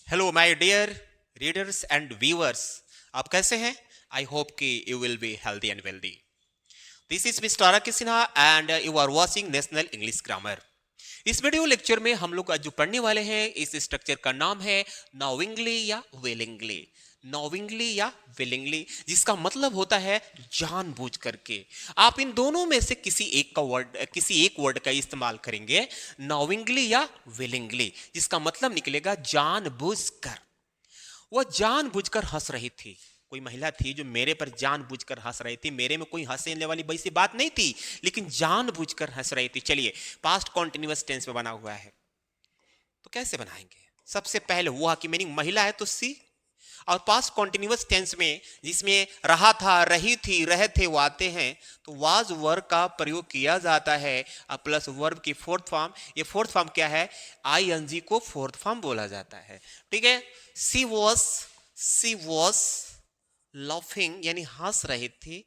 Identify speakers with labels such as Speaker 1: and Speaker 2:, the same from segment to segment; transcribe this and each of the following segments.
Speaker 1: Hello my dear readers and viewers. आप कैसे हैं? आई होप कि you will be healthy and wealthy. This is mister RK Sinha and you are watching national English grammar. इस video lecture में हम लोग आज जो पढ़ने वाले हैं इस स्ट्रक्चर का नाम है नॉविंगली या विलिंगली। नॉविंगली या विलिंगली जिसका मतलब होता है जानबूझ करके। आप इन दोनों में से किसी एक वर्ड का इस्तेमाल करेंगे, नॉविंगली या विलिंगली, जिसका मतलब निकलेगा जानबूझकर। वह जानबूझकर हंस रही थी। कोई महिला थी जो मेरे पर जानबूझकर हंस रही थी। मेरे में कोई हंसने वाली वैसी बात नहीं थी, लेकिन जानबूझकर हंस रही थी। चलिए, पास्ट कॉन्टिन्यूअस टेंस में बना हुआ है तो कैसे बनाएंगे? सबसे पहले हुआ की मीनिंग महिला है तो सी, और पास्ट कॉन्टिन्यूअस टेंस में जिसमें रहा था, रही थी, रहे थे वो आते हैं तो वाज वर्ब का प्रयोग किया जाता है प्लस वर्ब की फोर्थ फॉर्म। ये फोर्थ फॉर्म क्या है? आईएनजी को फोर्थ फॉर्म बोला जाता है। ठीक है। सी वॉज लाफिंग यानी हंस रही थी।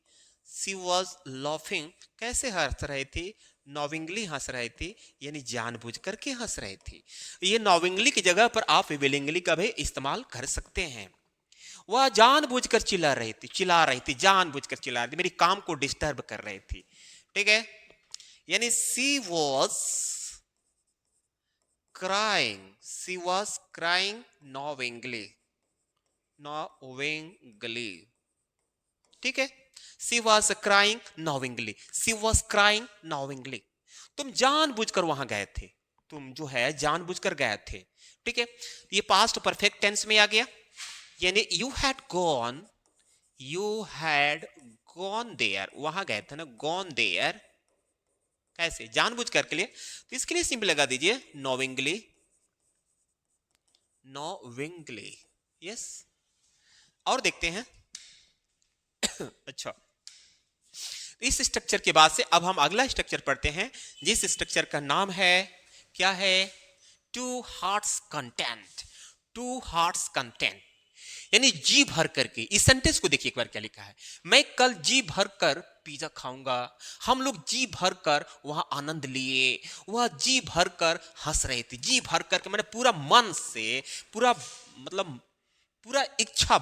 Speaker 1: सी वॉज लाफिंग कैसे हंस रही थी? नॉविंगली हंस रही थी, यानी जानबूझ करके हंस रही थी। ये नॉविंगली की जगह पर आप विलिंगली का भी इस्तेमाल कर सकते हैं। वह जानबूझकर चिल्ला रही थी, जानबूझकर चिल्ला रही थी, मेरी काम को डिस्टर्ब कर रही थी। ठीक है। यानी सी वॉज क्राइंग नॉविंगली। ठीक है। सी वॉज क्राइंग नॉविंगली। तुम जानबूझकर वहां गए थे, तुम जो है जानबूझकर गए थे। ठीक है। ये पास्ट परफेक्ट टेंस में आ गया, यानी यू हैड गॉन देयर, वहां गए थे ना, गॉन देयर। कैसे? जानबूझ कर के लिए, तो इसके लिए सिंपल लगा दीजिए नोविंगली। यस। और देखते हैं। अच्छा, इस स्ट्रक्चर के बाद से अब हम अगला स्ट्रक्चर पढ़ते हैं, जिस स्ट्रक्चर का नाम है, क्या है? To hearts content. To hearts content यानी जी भर करके। इस सेंटेंस को देखिए एक बार क्या लिखा है। मैं कल जी भर कर पिज्जा खाऊंगा। हम लोग जी भर कर वहां आनंद लिए। वह जी भर कर हंस रही थी। जी भर कर मैंने पूरा मन से, पूरा मतलब पूरा इच्छा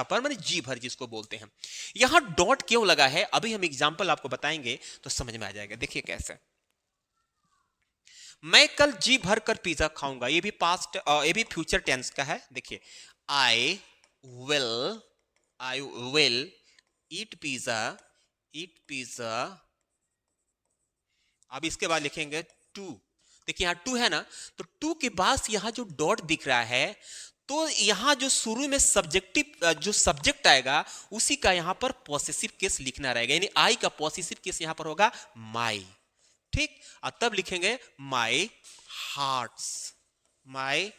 Speaker 1: पर मैंने जी भर जिसको बोलते हैं। यहां डॉट क्यों लगा है अभी हम एग्जाम्पल आपको बताएंगे तो समझ में आ जाएगा। देखिए कैसे। मैं कल जी भर कर पिज्जा खाऊंगा, ये भी फ्यूचर टेंस का है। देखिए, I will I will eat pizza. अब इसके बाद लिखेंगे टू। देखिए यहां टू है ना, तो टू के बाद यहां जो डॉट दिख रहा है, तो यहां जो शुरू में जो सब्जेक्ट आएगा उसी का यहां पर पॉसेसिव केस लिखना रहेगा, यानी आई का पॉसेसिव केस यहां पर होगा माई। ठीक। और तब लिखेंगे माई हार्ट्स। माई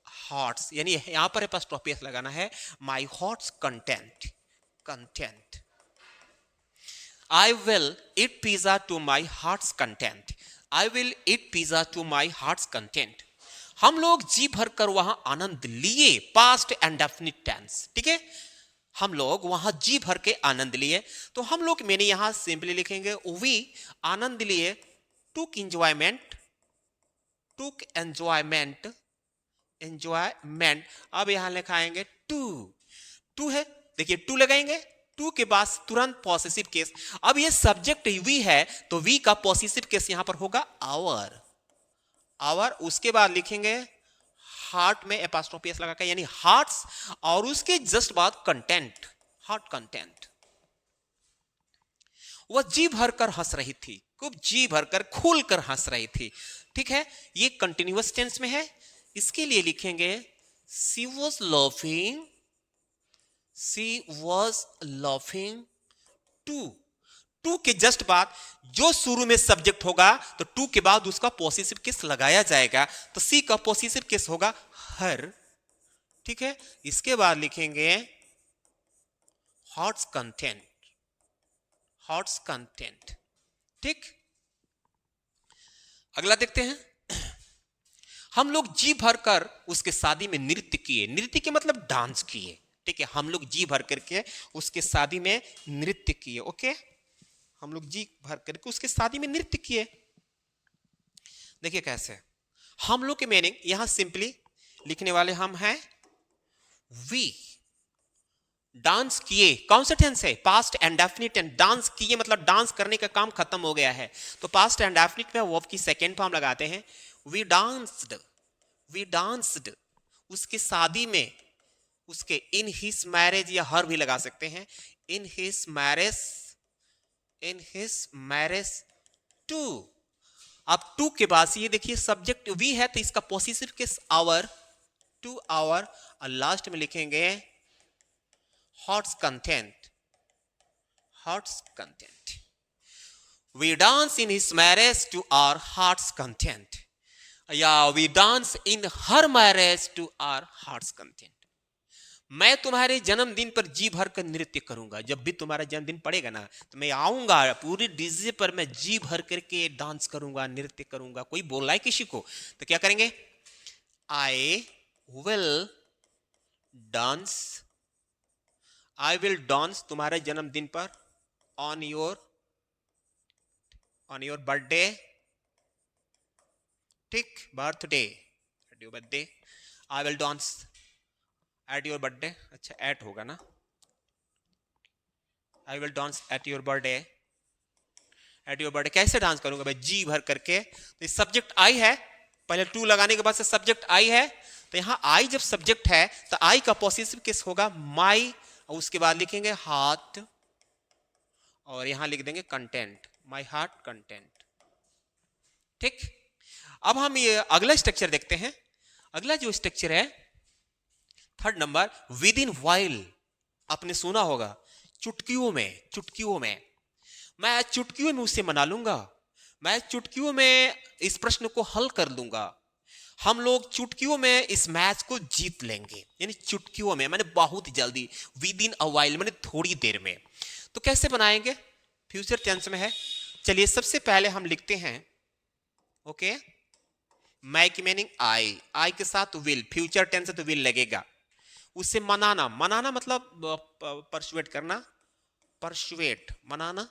Speaker 1: हार्ट्स यानी यहां पर एपोस्ट्रोफी एस लगाना है। My heart's content. I will eat pizza to my heart's content. I will eat pizza to my heart's content. हम लोग जी भर कर वहां आनंद लिए, पास्ट एंड डेफिनिट टेंस। ठीक है। हम लोग वहां जी भर के आनंद लिए, तो हम लोग मैंने यहां सिंपली लिखेंगे वी आनंद लिए। टुक एंजॉयमेंट टुक एंजॉयमेंट। अब यहां लिखाएंगे टू। टू है, देखिए टू लगाएंगे, टू के बाद तुरंत पॉसेसिव केस। अब ये सब्जेक्ट वी है तो वी का पॉसेसिव केस यहां पर होगा आवर। आवर उसके बाद लिखेंगे हार्ट में एपोस्ट्रोफी एस लगा के, यानी हार्ट्स, और उसके जस्ट बाद कंटेंट, हार्ट कंटेंट। वह जी भरकर हंस रही थी, खूब जी भरकर खुल कर हंस रही थी। ठीक है। ये कंटिन्यूअस टेंस में है, इसके लिए लिखेंगे सी वॉज लाफिंग टू। टू के जस्ट बाद जो शुरू में सब्जेक्ट होगा तो टू के बाद उसका पॉसेसिव केस लगाया जाएगा, तो सी का पॉसेसिव केस होगा हर। ठीक है। इसके बाद लिखेंगे हॉट्स कंटेंट। ठीक। अगला देखते हैं। हम लोग जी भर कर उसके शादी में नृत्य किए। नृत्य के मतलब डांस किए। ठीक है। हम लोग जी भर करके उसके शादी में नृत्य किए। ओके। हम लोग जी भर करके उसके शादी में नृत्य किए। देखिए कैसे। हम लोग के मीनिंग यहां सिंपली लिखने वाले हम हैं वी डांस किए। कौन सा टेंस है? Past indefinite tense. Dance किए मतलब डांस करने का काम खत्म हो गया है, तो पास्ट एंड डेफिनिट में वर्ब की सेकेंड फॉर्म लगाते हैं। We danced, we danced. उसकी शादी में, उसके इन हिज मैरिज या हर भी लगा सकते हैं। In his marriage, in his marriage too. अब टू के बाद ये देखिए सब्जेक्ट वी है तो इसका possessive case our, to our, और लास्ट में लिखेंगे heart's content, heart's content. We dance in his marriage to our heart's content. या we dance in her marriage to our heart's content. मैं तुम्हारे जन्मदिन पर जी भर कर नृत्य करूंगा। जब भी तुम्हारा जन्मदिन पड़ेगा ना तो मैं आऊंगा पूरी डीजे पर, मैं जी भर करके डांस करूंगा, नृत्य करूंगा। कोई बोल रहा है किसी को तो क्या करेंगे? I will dance, I will dance तुम्हारे जन्मदिन पर, ऑन योर बर्थडे, ठीक, birthday, at your birthday. I will dance at your birthday, अच्छा एट होगा ना, I will dance at your birthday, at your birthday. कैसे डांस करूंगा भाई? जी भर करके। तो सब्जेक्ट आई है, पहले टू लगाने के बाद से सब्जेक्ट आई है, तो यहां आई जब सब्जेक्ट है तो आई का पॉसेसिव केस होगा माई, और उसके बाद लिखेंगे हार्ट, और यहां लिख देंगे कंटेंट, माई हार्ट कंटेंट, ठीक। अब हम ये अगला स्ट्रक्चर देखते हैं। अगला जो स्ट्रक्चर है third number, with in while. आपने सुना होगा चुटकियों में, चुटकियों में, मैं चुटकियों में उसे मना लूंगा, मैं चुटकियों में इस प्रश्न को हल कर लूंगा, हम लोग चुटकियों में इस मैच को जीत लेंगे। यानी चुटकियों में मैंने बहुत जल्दी, विद इन अ वाइल मैंने थोड़ी देर में। तो कैसे बनाएंगे? फ्यूचर टेंस में है। चलिए सबसे पहले हम लिखते हैं, ओके, मैं की मीनिंग आई, आई के साथ विल, फ्यूचर टेंस है तो विल लगेगा। उससे मनाना, मनाना मतलब परसुएट करना, परसुएट, मनाना।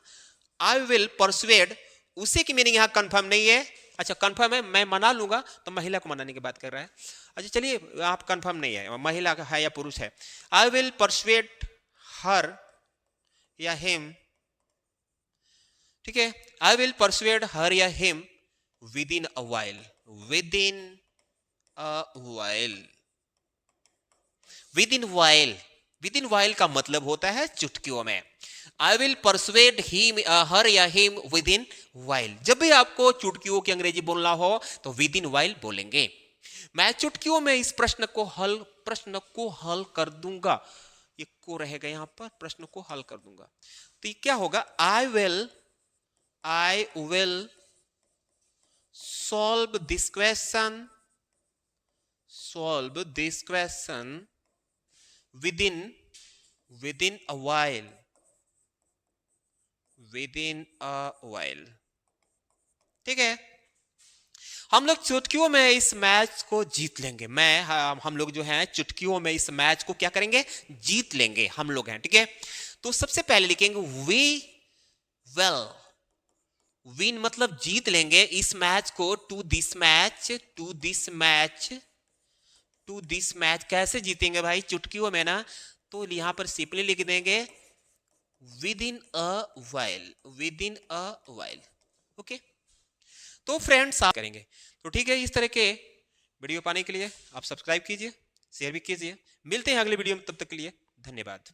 Speaker 1: आई विल परसुएट, उसे की मीनिंग यहां कंफर्म नहीं है। अच्छा कंफर्म है, मैं मना लूंगा, तो महिला को मनाने की बात कर रहा है। अच्छा चलिए आप कंफर्म नहीं है महिला का है या पुरुष है। आई विल परसुएट हर या हिम, ठीक है, आई विल परसुएट हर या him with in a while, with in a while, with in while. With in while का मतलब होता है चुटकियों में। आई विल परसुएड हिम, हर या हिम विद इन वाइल। जब भी आपको चुटकियों की अंग्रेजी बोलना हो तो विद इन वाइल बोलेंगे। मैं चुटकियों में इस प्रश्न को हल कर दूंगा, ये को रहेगा यहां पर, प्रश्न को हल कर दूंगा। तो ये क्या होगा? I will solve this question, solve this question within a while, within a while, ठीक है। हम लोग चुटकियों में इस मैच को जीत लेंगे। हम लोग जो हैं चुटकियों में इस मैच को क्या करेंगे? जीत लेंगे, हम लोग हैं, ठीक है। तो सबसे पहले लिखेंगे वी विल, विन मतलब जीत लेंगे इस मैच को, to this match, to this match, to this match. कैसे जीतेंगे भाई? चुटकियों में ना, तो यहां पर सिंपली लिख देंगे with in a while, with in a while, okay. तो फ्रेंड्स आप करेंगे तो ठीक है। इस तरह के वीडियो पाने के लिए आप सब्सक्राइब कीजिए, शेयर भी कीजिए। मिलते हैं अगले वीडियो में, तब तक के लिए धन्यवाद।